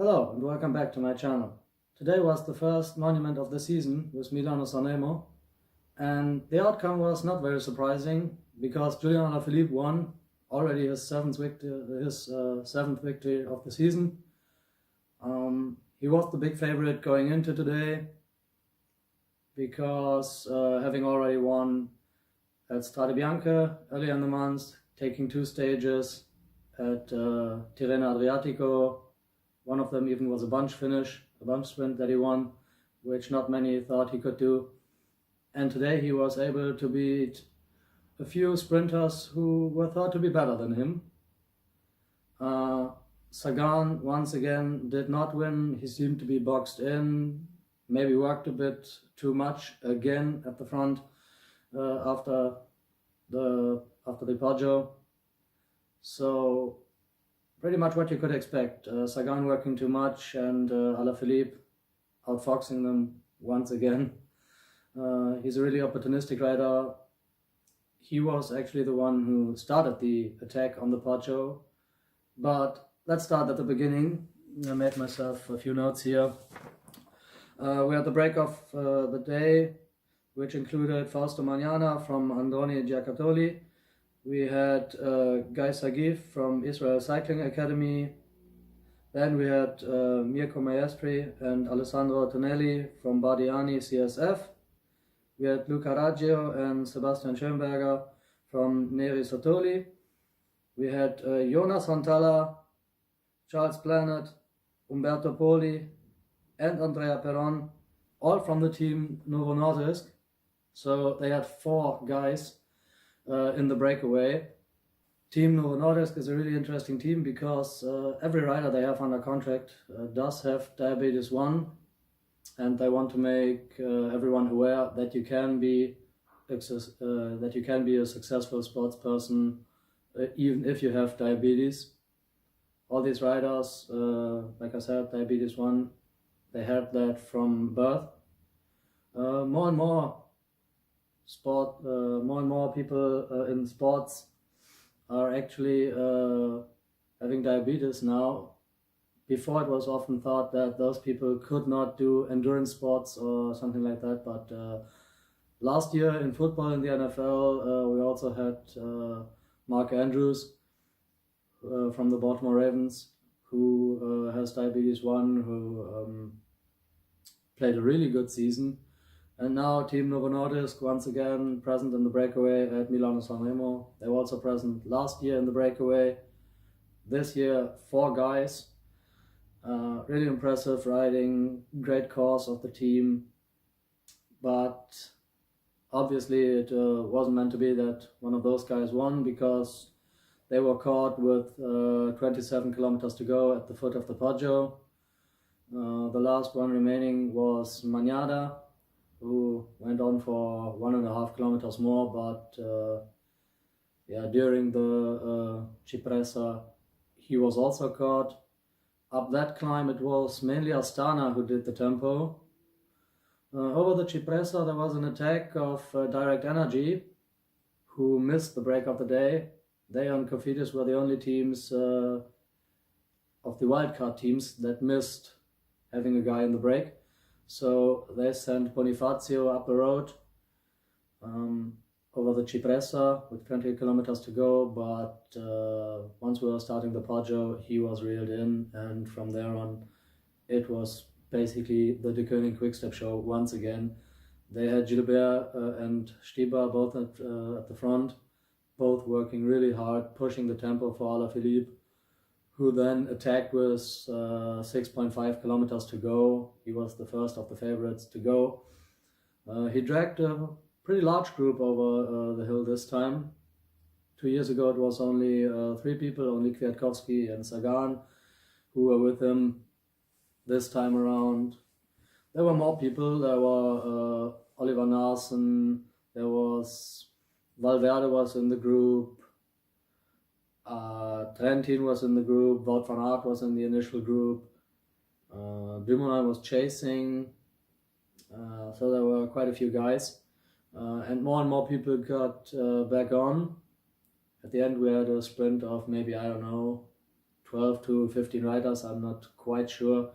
Hello and welcome back to my channel. Today was the first monument of the season with Milan and Remo, and the outcome was not very surprising because Julian Alaphilippe won already his seventh victory of the season. He was the big favorite going into today because having already won at Strade Bianche earlier in the month, taking two stages at Tirreno Adriatico. One of them even was a bunch sprint that he won, which not many thought he could do. And today he was able to beat a few sprinters who were thought to be better than him. Sagan once again did not win. He seemed to be boxed in, maybe worked a bit too much again at the front after the Poggio. So pretty much what you could expect. Sagan working too much and Alaphilippe outfoxing them once again. He's a really opportunistic rider. He was actually the one who started the attack on the Poggio. But let's start at the beginning. I made myself a few notes here. We had the break of the day, which included Fausto Magnana from Androni Giocattoli. We had Guy Sagif from Israel Cycling Academy. Then we had Mirko Maestri and Alessandro Tonelli from Bardiani CSF. We had Luca Raggio and Sebastian Schoenberger from Neri Sotoli. We had Jonas Fontalla, Charles Planet, Umberto Poli and Andrea Peron, all from the team Novo Nordisk. So they had four guys in the breakaway. Team Novo Nordisk is a really interesting team because every rider they have under contract does have diabetes 1, and they want to make everyone aware that you can be a successful sports person even if you have diabetes. All these riders, like I said, diabetes 1, they had that from birth. More and more people in sports are actually having diabetes now. Before it was often thought that those people could not do endurance sports or something like that, but last year in football in the NFL we also had Mark Andrews from the Baltimore Ravens, who has diabetes 1, who played a really good season. And now Team Novo Nordisk once again present in the breakaway at Milan and San Remo. They were also present last year in the breakaway. This year, four guys. Really impressive riding, great course of the team. But obviously it wasn't meant to be that one of those guys won, because they were caught with 27 kilometers to go at the foot of the Poggio. The last one remaining was Magnana, who went on for 1.5 kilometers more, but during the Cipressa he was also caught. Up that climb it was mainly Astana who did the tempo. Over the Cipressa there was an attack of Direct Energy, who missed the break of the day. They and Cofidis were the only teams of the wildcard teams that missed having a guy in the break. So they sent Bonifacio up the road over the Cipressa with 20 kilometers to go, but once we were starting the Poggio, he was reeled in, and from there on it was basically the De Koning Quickstep show once again. They had Gilbert and Stibar both at the front, both working really hard, pushing the tempo for Alaphilippe, who then attacked with 6.5 kilometers to go. He was the first of the favorites to go. He dragged a pretty large group over the hill this time. 2 years ago it was only 3 people, only Kwiatkowski and Sagan, who were with him. This time around there were more people. There were Oliver Narsson, there was Valverde was in the group, Trentin was in the group, Wout van Aert was in the initial group, Dumoulin was chasing, so there were quite a few guys, and more people got back on. At the end we had a sprint of maybe, I don't know, 12 to 15 riders. I'm not quite sure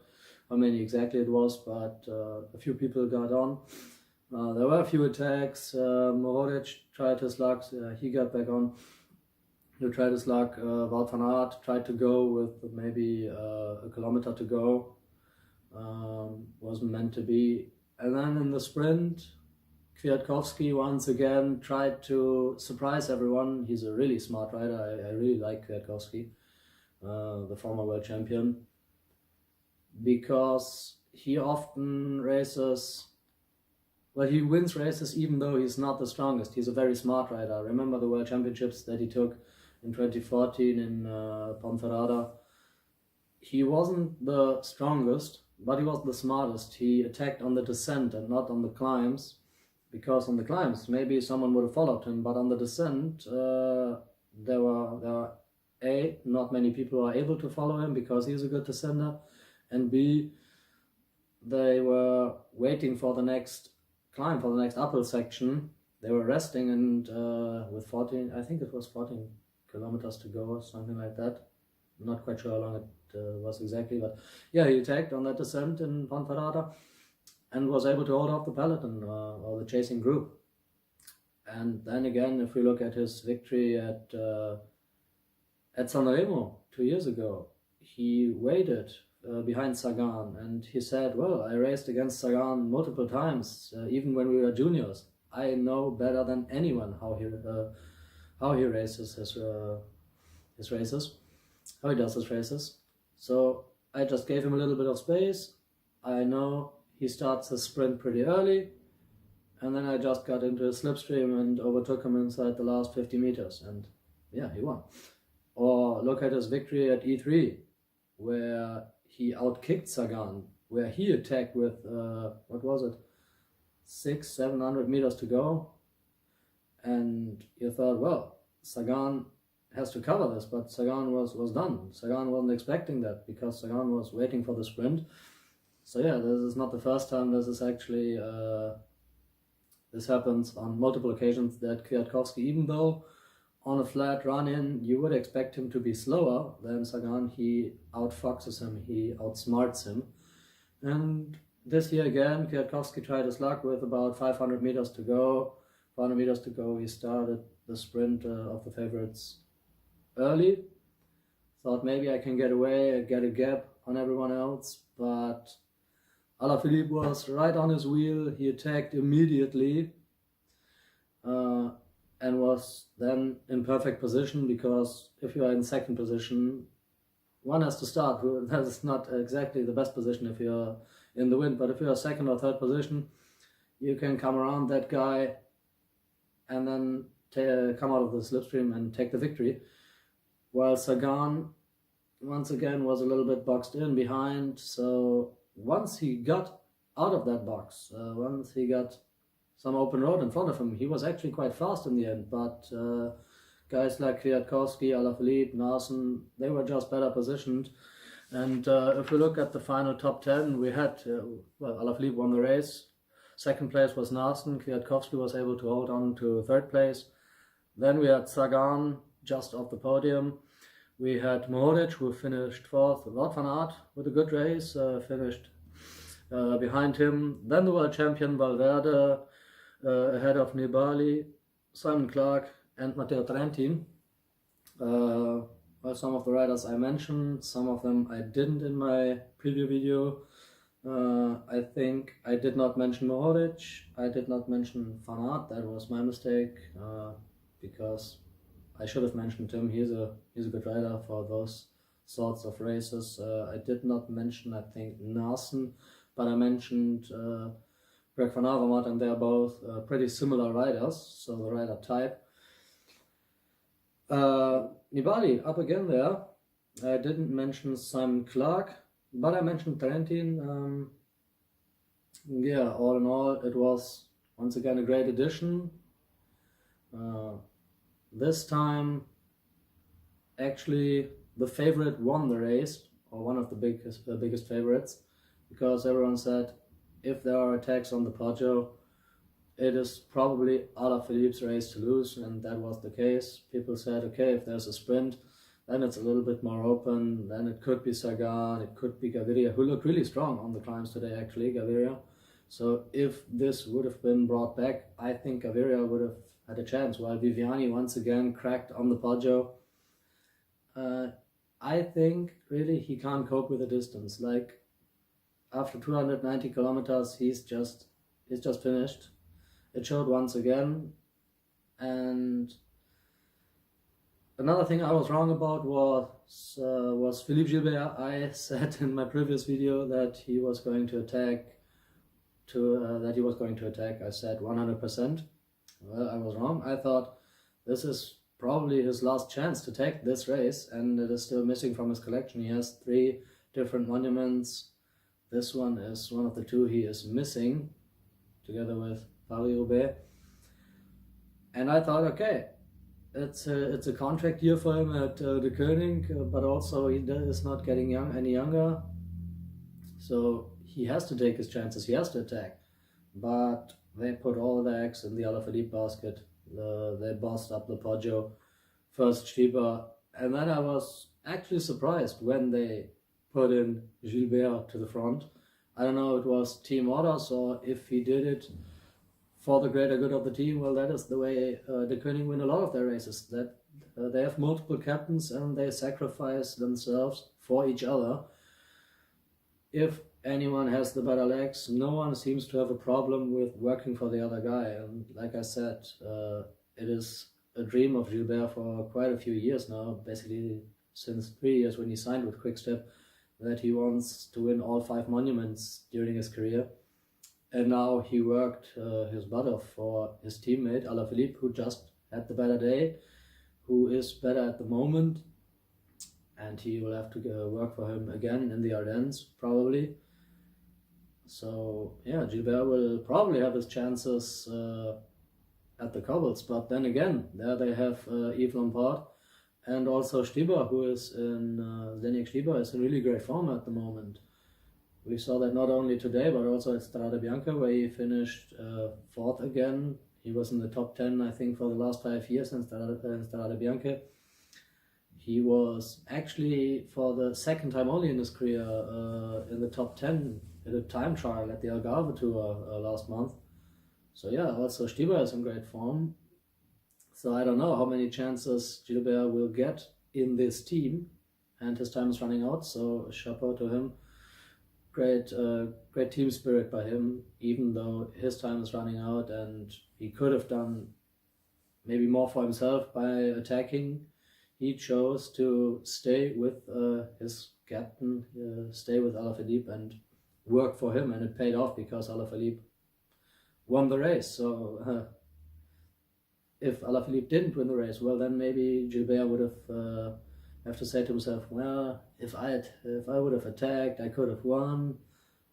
how many exactly it was, but a few people got on. There were a few attacks. Mohoric tried his luck, he got back on. He tried his luck. Wout van Aert tried to go with maybe a kilometer to go. Wasn't meant to be. And then in the sprint, Kwiatkowski once again tried to surprise everyone. He's a really smart rider. I really like Kwiatkowski, the former world champion, because he often races. Well, he wins races even though he's not the strongest. He's a very smart rider. Remember the World Championships that he took in 2014 in Ponferrada? He wasn't the strongest, but he was the smartest. He attacked on the descent and not on the climbs, because on the climbs maybe someone would have followed him, but on the descent there were A, not many people are able to follow him because he's a good descender, and B, they were waiting for the next climb, for the next uphill section. They were resting, and with 14, I think it was 14 kilometers to go or something like that. I'm not quite sure how long it was exactly, but yeah, he attacked on that descent in Ponferrada and was able to hold off the peloton or the chasing group. And then again, if we look at his victory at San Remo 2 years ago, he waited behind Sagan, and he said, well, I raced against Sagan multiple times, even when we were juniors. I know better than anyone how he races his races, how he does his races. So I just gave him a little bit of space. I know he starts his sprint pretty early, and then I just got into his slipstream and overtook him inside the last 50 meters, and yeah, he won. Or look at his victory at E3, where he outkicked Sagan, where he attacked with, what was it, 600-700 meters to go. And you thought, well, Sagan has to cover this, but Sagan was done. Sagan wasn't expecting that because Sagan was waiting for the sprint. So yeah, this is not the first time. This is actually, this happens on multiple occasions that Kwiatkowski, even though on a flat run-in, you would expect him to be slower than Sagan. He outfoxes him, he outsmarts him. And this year again, Kwiatkowski tried his luck with about 500 meters to go. 400 meters to go, he started the sprint of the favorites early. Thought maybe I can get away, get a gap on everyone else, but Alaphilippe was right on his wheel. He attacked immediately. And was then in perfect position, because if you are in second position, one has to start. That is not exactly the best position if you're in the wind, but if you're second or third position, you can come around that guy and then come out of the slipstream and take the victory. While Sagan, once again, was a little bit boxed in behind, so once he got out of that box, once he got some open road in front of him, he was actually quite fast in the end, but guys like Kwiatkowski, Alaphilippe, Naesen, they were just better positioned. And if we look at the final top 10, we had, well, Alaphilippe won the race. Second place was Naesen. Kwiatkowski was able to hold on to third place. Then we had Sagan just off the podium. We had Mohoric, who finished fourth. Wout van Aert with a good race, finished behind him. Then the world champion Valverde, ahead of Nibali, Simon Clark, and Matteo Trentin. Well, some of the riders I mentioned, some of them I didn't in my preview video. I think I did not mention Mohoric, I did not mention Van Aert. That was my mistake, because I should have mentioned him. He's a good rider for those sorts of races. I did not mention, I think, Naesen, but I mentioned Greg van Avermaet, and they are both pretty similar riders, so the rider type. Nibali up again there. I didn't mention Simon Clark, but I mentioned Trentin. Yeah, all in all, it was once again a great addition. This time, actually, the favorite won the race, or one of the biggest favorites, because everyone said, if there are attacks on the Poggio, it is probably Alaphilippe's race to lose, and that was the case. People said, okay, if there's a sprint, then it's a little bit more open. Then it could be Sagan, it could be Gaviria, who looked really strong on the climbs today, actually, Gaviria. So if this would have been brought back, I think Gaviria would have had a chance, while Viviani once again cracked on the Poggio. I think really he can't cope with the distance. Like after 290 kilometers, he's just finished. It showed once again. And another thing I was wrong about was Philippe Gilbert. I said in my previous video that he was going to attack. I said 100%. Well, I was wrong. I thought this is probably his last chance to take this race, and it is still missing from his collection. He has 3 different monuments. This one is one of the 2 he is missing, together with Paris-Roubaix. And I thought, okay, it's a contract year for him at the Koenig, but also he is not getting any younger. So he has to take his chances, he has to attack. But they put all the eggs in the Alaphilippe basket. They bossed up the Poggio, first Stibar, and then I was actually surprised when they put in Gilbert to the front. I don't know if it was team orders or if he did it for the greater good of the team. Well, that is the way the Koenig win a lot of their races, that they have multiple captains and they sacrifice themselves for each other. If anyone has the better legs, no one seems to have a problem with working for the other guy. And like I said, it is a dream of Gilbert for quite a few years now, basically since 3 years when he signed with Quickstep, that he wants to win all 5 monuments during his career. And now he worked his butt off for his teammate Alaphilippe, who just had the better day, who is better at the moment, and he will have to work for him again in the Ardennes, probably. So yeah, Gilbert will probably have his chances at the cobbles, but then again, there they have Yves Lampard and also Stibar, who is in Zdeněk Stibar is in really great form at the moment. We saw that not only today, but also at Strade Bianca, where he finished 4th again. He was in the top 10, I think, for the last 5 years in Strade Bianca. He was actually, for the second time only in his career, in the top 10 at a time trial at the Algarve Tour last month. So yeah, also Stibar is in great form. So I don't know how many chances Gilbert will get in this team, and his time is running out, so chapeau to him. Great team spirit by him, even though his time is running out and he could have done maybe more for himself by attacking. He chose to stay with his captain, stay with Alaphilippe and work for him, and it paid off because Alaphilippe won the race. So if Alaphilippe didn't win the race, well, then maybe Gilbert would have to say to himself, well, if I would have attacked, I could have won.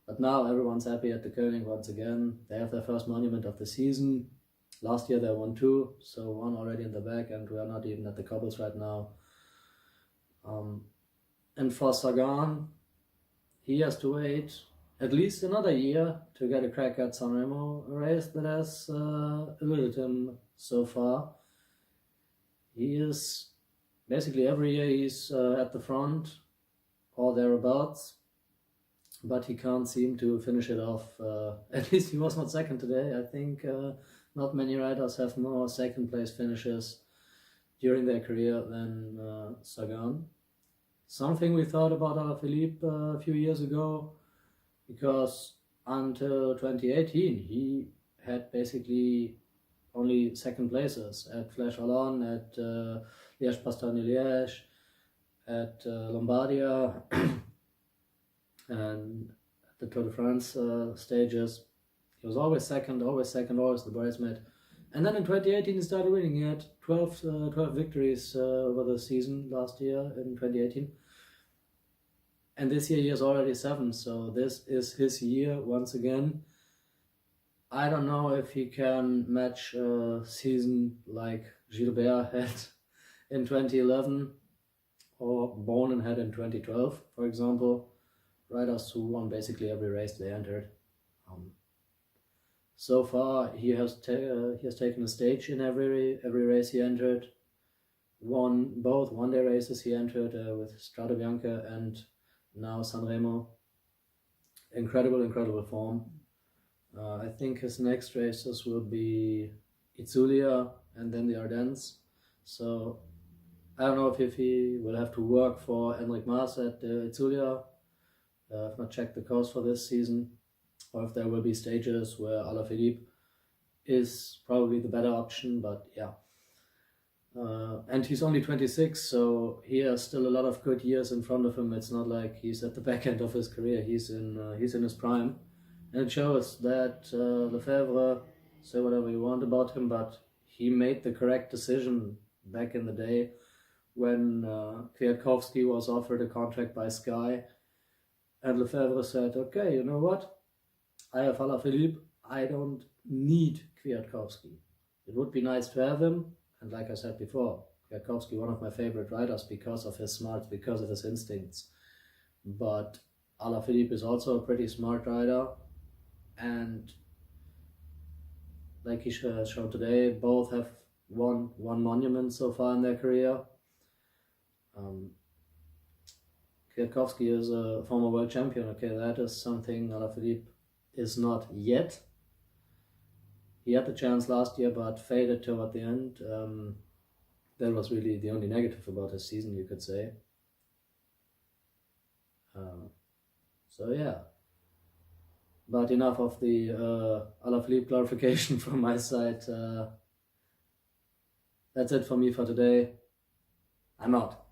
But now everyone's happy at the Koenig once again. They have their first monument of the season. Last year they won 2, so 1 already in the bag, and we are not even at the cobbles right now. And for Sagan, he has to wait at least another year to get a crack at San Remo, a race that has eluded him so far. He is basically every year he's at the front or thereabouts, but he can't seem to finish it off. At least he was not second today. I think not many riders have more second place finishes during their career than Sagan. Something we thought about Alaphilippe a few years ago, because until 2018 he had basically only second places at Flèche Wallonne, at Liège-Bastogne-Liège, at Lombardia, and at the Tour de France stages. He was always second, always the bridesmaid. And then in 2018 he started winning. He had 12 victories over the season last year in 2018. And this year he has already 7, so this is his year once again. I don't know if he can match a season like Gilbert had in 2011 or Bonin had in 2012, for example. Riders who won basically every race they entered. So far he has taken a stage in every race he entered. won both one-day races. He entered with Strade Bianche and now San Remo. Incredible form. I think his next races will be Itzulia and then the Ardennes. So I don't know if he will have to work for Enric Mas at Itzulia. I've not checked the course for this season, or if there will be stages where Alaphilippe is probably the better option, but yeah. And he's only 26, so he has still a lot of good years in front of him. It's not like he's at the back end of his career. He's in his prime, and it shows that Lefebvre, say whatever you want about him, but he made the correct decision back in the day when Kwiatkowski was offered a contract by Sky, and Lefebvre said, "Okay, you know what? I have Alaphilippe. I don't need Kwiatkowski. It would be nice to have him." And like I said before, Kwiatkowski, one of my favorite riders because of his smarts, because of his instincts. But Alaphilippe is also a pretty smart rider. And like he showed today, both have won one monument so far in their career. Kwiatkowski is a former world champion. Okay, that is something Alaphilippe is not yet. He had the chance last year, but faded toward the end. That was really the only negative about his season, you could say. So yeah. But enough of the Alaphilippe glorification from my side. That's it for me for today. I'm out.